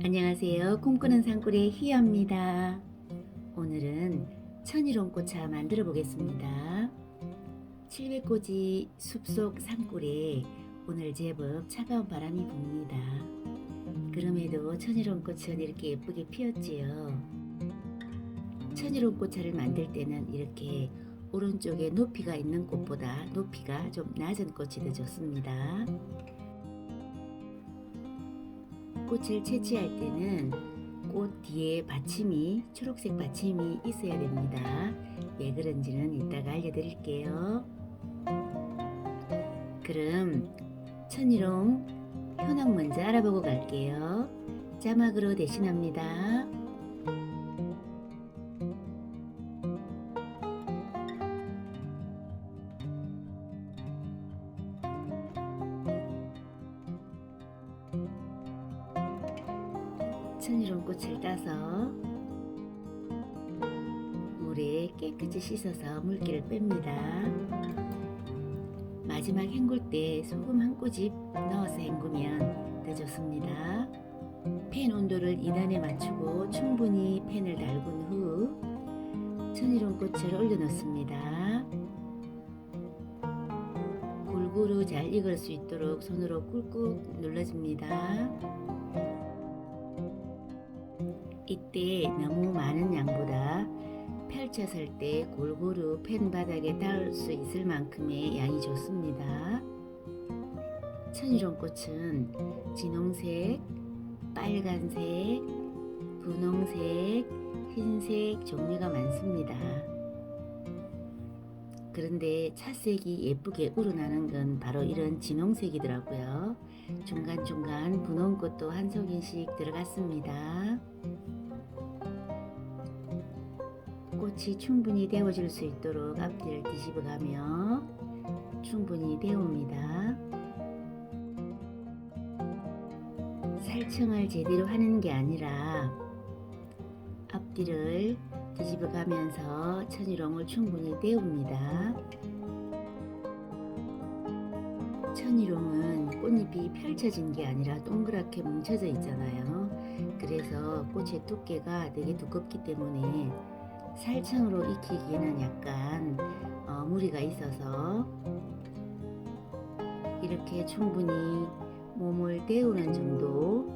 안녕하세요. 꿈꾸는 산골의 희야입니다. 오늘은 천일홍꽃차 만들어 보겠습니다. 700고지 숲속 산골에 오늘 제법 차가운 바람이 붑니다. 그럼에도 천일홍꽃은 이렇게 예쁘게 피었지요. 천일홍꽃차를 만들 때는 이렇게 오른쪽에 높이가 있는 꽃보다 높이가 좀 낮은 꽃이 더 좋습니다. 꽃을 채취할 때는 꽃 뒤에 받침이 초록색 받침이 있어야 됩니다. 왜 그런지는 이따가 알려드릴게요. 그럼 천일홍 현황 먼저 알아보고 갈게요. 자막으로 대신합니다. 천일홍꽃을 따서 물에 깨끗이 씻어서 물기를 뺍니다. 마지막 헹굴 때 소금 한 꼬집 넣어서 헹구면 더 좋습니다. 팬 온도를 2단에 맞추고 충분히 팬을 달군 후 천일홍꽃을 올려놓습니다. 골고루 잘 익을 수 있도록 손으로 꾹꾹 눌러줍니다. 이때 너무 많은 양보다 펼쳤을 때 골고루 팬 바닥에 닿을 수 있을 만큼의 양이 좋습니다. 천일홍꽃은 진홍색, 빨간색, 분홍색, 흰색 종류가 많습니다. 그런데 차색이 예쁘게 우러나는 건 바로 이런 진홍색이더라고요. 중간중간 분홍꽃도 한 송이씩 들어갔습니다. 꽃이 충분히 데워질 수 있도록 앞뒤를 뒤집어가며 충분히 데웁니다. 살청을 제대로 하는 게 아니라 앞뒤를 뒤집어가면서 천일홍을 충분히 데웁니다. 천일홍은 꽃잎이 펼쳐진 게 아니라 동그랗게 뭉쳐져 있잖아요. 그래서 꽃의 두께가 되게 두껍기 때문에 살청으로 익히기에는 약간 무리가 있어서 이렇게 충분히 몸을 데우는 정도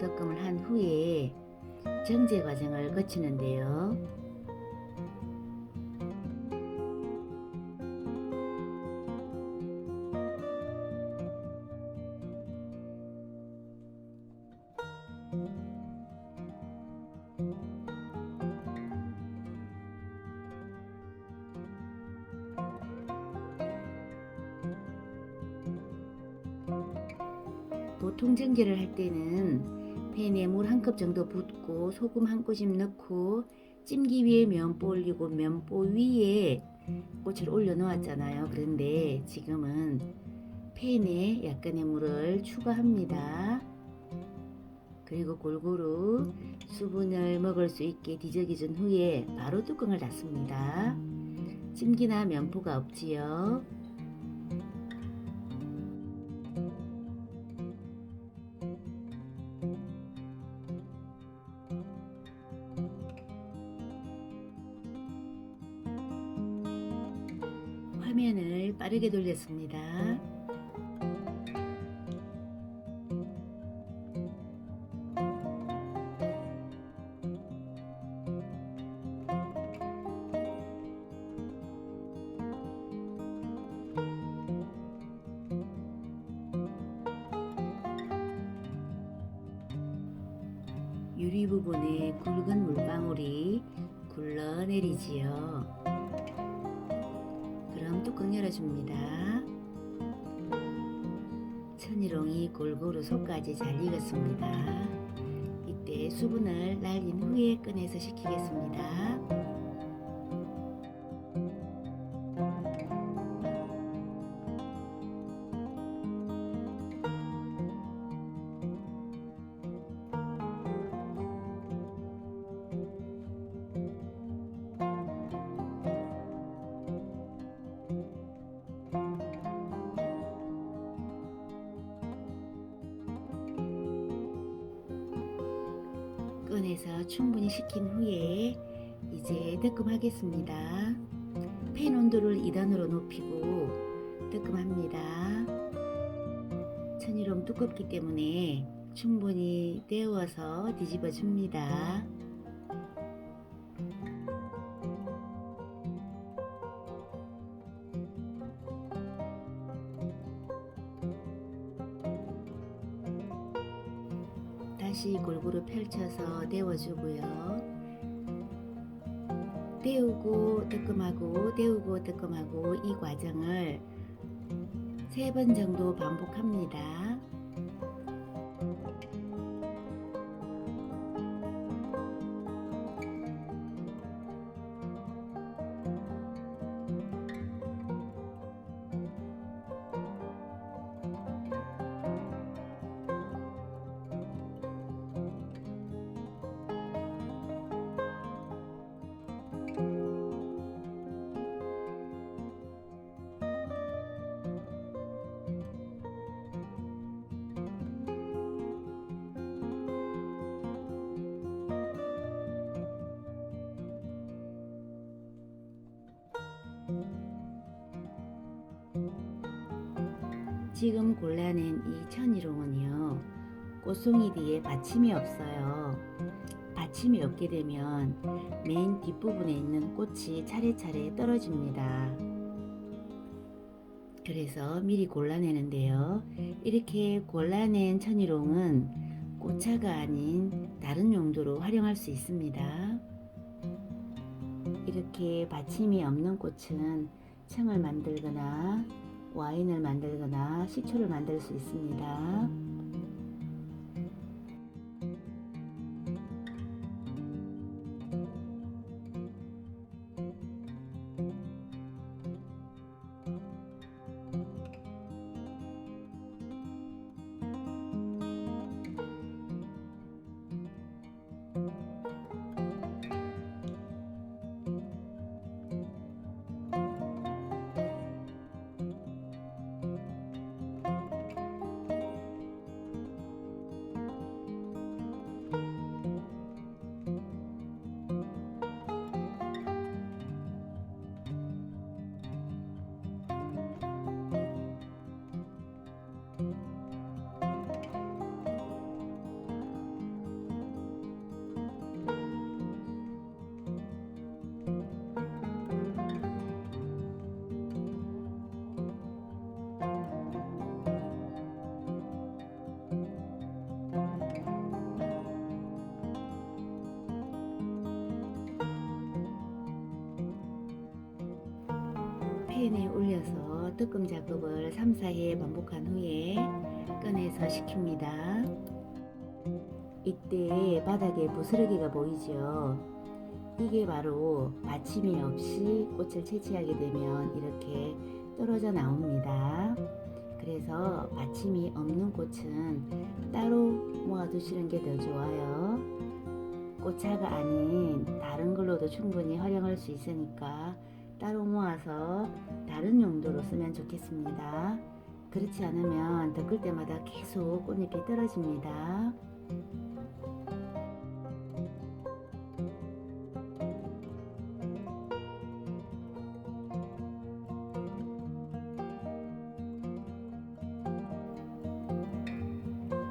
덕금을 한 후에 정제 과정을 거치는데요. 보통 정제를 할 때는 팬에 물 한 컵 정도 붓고 소금 한 꼬집 넣고 찜기 위에 면보 올리고 면보 위에 꽃을 올려 놓았잖아요. 그런데 지금은 팬에 약간의 물을 추가합니다. 그리고 골고루 수분을 먹을 수 있게 뒤적여 준 후에 바로 뚜껑을 닫습니다. 찜기나 면포가 없지요. 화면을 빠르게 돌렸습니다. 유리 부분에 굵은 물방울이 굴러내리지요. 그럼 뚜껑 열어줍니다. 천일홍이 골고루 속까지 잘 익었습니다. 이때 수분을 날린 후에 꺼내서 식히겠습니다. 꺼내서 충분히 식힌 후에 이제 뜨끔하겠습니다. 팬 온도를 2단으로 높이고 뜨끔합니다. 천일홍 두껍기 때문에 충분히 데워서 뒤집어 줍니다. 다시 골고루 펼쳐서 데워주고요. 데우고 뜨끔하고 데우고 뜨끔하고 이 과정을 3번 정도 반복합니다. 지금 골라낸 이 천일홍은요, 꽃송이 뒤에 받침이 없어요. 받침이 없게 되면 맨 뒷부분에 있는 꽃이 차례차례 떨어집니다. 그래서 미리 골라내는데요. 이렇게 골라낸 천일홍은 꽃차가 아닌 다른 용도로 활용할 수 있습니다. 이렇게 받침이 없는 꽃은 청을 만들거나 와인을 만들거나 식초를 만들 수 있습니다. 팬에 올려서 뜨끔 작업을 3, 4회 반복한 후에 꺼내서 식힙니다. 이때 바닥에 부스러기가 보이죠? 이게 바로 받침이 없이 꽃을 채취하게 되면 이렇게 떨어져 나옵니다. 그래서 받침이 없는 꽃은 따로 모아두시는 게 더 좋아요. 꽃차가 아닌 다른 걸로도 충분히 활용할 수 있으니까 따로 모아서 다른 용도로 쓰면 좋겠습니다. 그렇지 않으면 덮을 때마다 계속 꽃잎이 떨어집니다.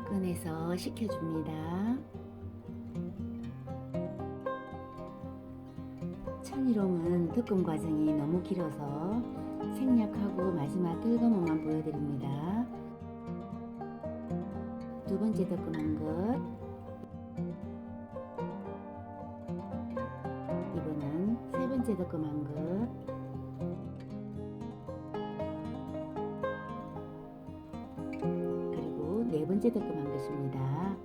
꺼내서 식혀줍니다. 천일홍은 득금 과정이 너무 길어서 생략하고 마지막 결과물만 보여드립니다. 두 번째 득금한 것, 이번은 세 번째 득금한 것, 그리고 네 번째 득금한 것입니다.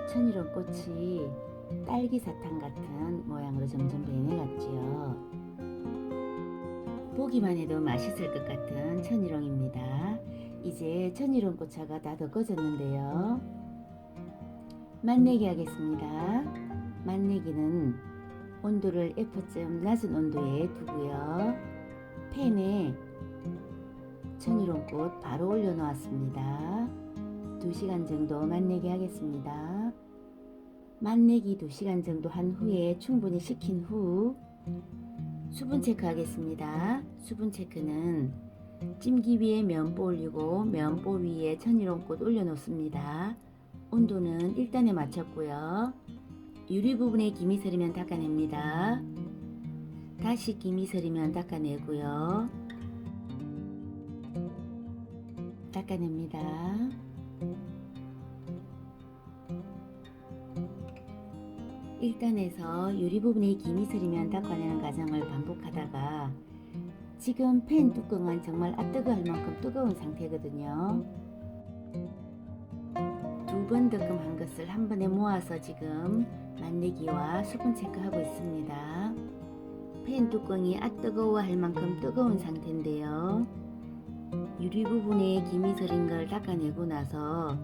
천일홍 꽃이 딸기 사탕 같은 모양으로 점점 변해갔지요. 보기만 해도 맛있을 것 같은 천일홍입니다. 이제 천일홍 꽃차가 다 덮어졌는데요. 맛내기 하겠습니다. 맛내기는 온도를 F점 낮은 온도에 두고요. 팬에 천일홍 꽃 바로 올려 놓았습니다. 2시간 정도 맛내기 하겠습니다. 맛내기 2시간 정도 한 후에 충분히 식힌 후 수분 체크하겠습니다. 수분 체크는 찜기 위에 면보 올리고 면보 위에 천일홍꽃 올려놓습니다. 온도는 1단에 맞췄고요. 유리 부분에 김이 서리면 닦아냅니다. 다시 김이 서리면 닦아내고요. 닦아냅니다. 1단에서 유리 부분에 김이 서리면 닦아내는 과정을 반복하다가 지금 팬 뚜껑은 정말 뜨거울 만큼 뜨거운 상태거든요. 2번 득금한 것을 한 번에 모아서 지금 맛내기와 수분 체크하고 있습니다. 팬 뚜껑이 뜨거워 할 만큼 뜨거운 상태인데요. 유리 부분에 김이 서린 걸 닦아내고 나서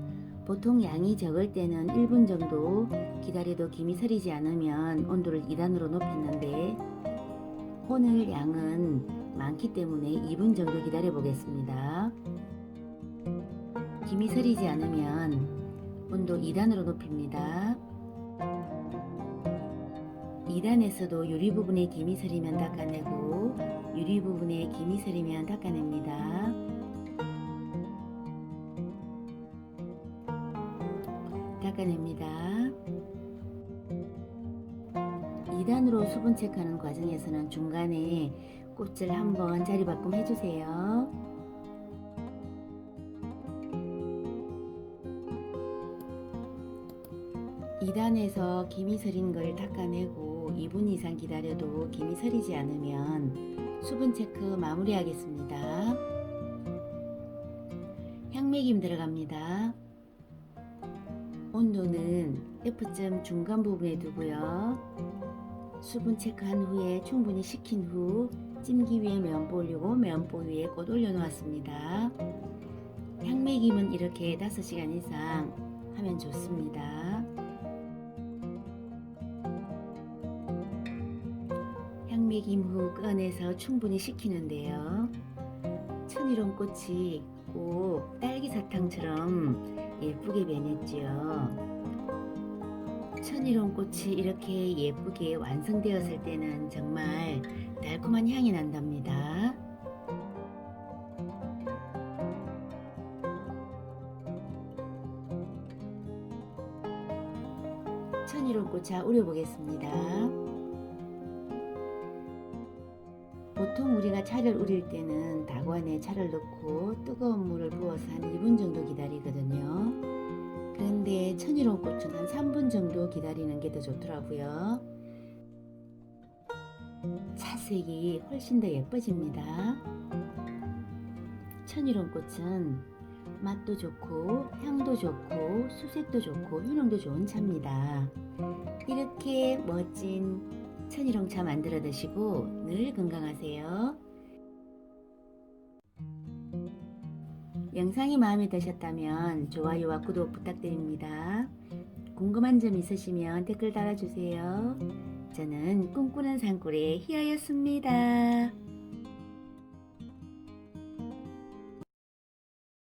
보통 양이 적을 때는 1분 정도 기다려도 김이 서리지 않으면 온도를 2단으로 높였는데 오늘 양은 많기 때문에 2분 정도 기다려 보겠습니다. 김이 서리지 않으면 온도 2단으로 높입니다. 2단에서도 유리 부분에 김이 서리면 닦아내고 유리 부분에 김이 서리면 닦아냅니다. 닦아냅니다. 2단으로 수분 체크하는 과정에서는 중간에 꽃을 한번 자리 바꿈 해주세요. (2단에서) 김이 서린 걸 닦아내고 2분 이상 기다려도 김이 서리지 않으면 수분 체크 마무리 하겠습니다. 향매김 들어갑니다. 온도는 F점 중간 부분에 두고요. 수분 체크한 후에 충분히 식힌 후 찜기 위에 면보 올리고 면보 위에 꽃 올려 놓았습니다. 향매김은 이렇게 5시간 이상 하면 좋습니다. 향매김 후 꺼내서 충분히 식히는데요. 천일홍꽃이 꼭 딸기 사탕처럼 예쁘게 변했지요. 천일홍꽃이 이렇게 예쁘게 완성되었을 때는 정말 달콤한 향이 난답니다. 천일홍꽃차 우려보겠습니다. 보통 우리가 차를 우릴 때는 다관에 차를 넣고 뜨거운 물을 부어서 한 2분 정도 기다리거든요. 그런데 천일홍꽃은 한 3분 정도 기다리는 게 더 좋더라고요. 차색이 훨씬 더 예뻐집니다. 천일홍꽃은 맛도 좋고 향도 좋고 수색도 좋고 효능도 좋은 차입니다. 이렇게 멋진 천일홍차 만들어 드시고 늘 건강하세요. 영상이 마음에 드셨다면 좋아요와 구독 부탁드립니다. 궁금한 점 있으시면 댓글 달아주세요. 저는 꿈꾸는 산골의 희아였습니다.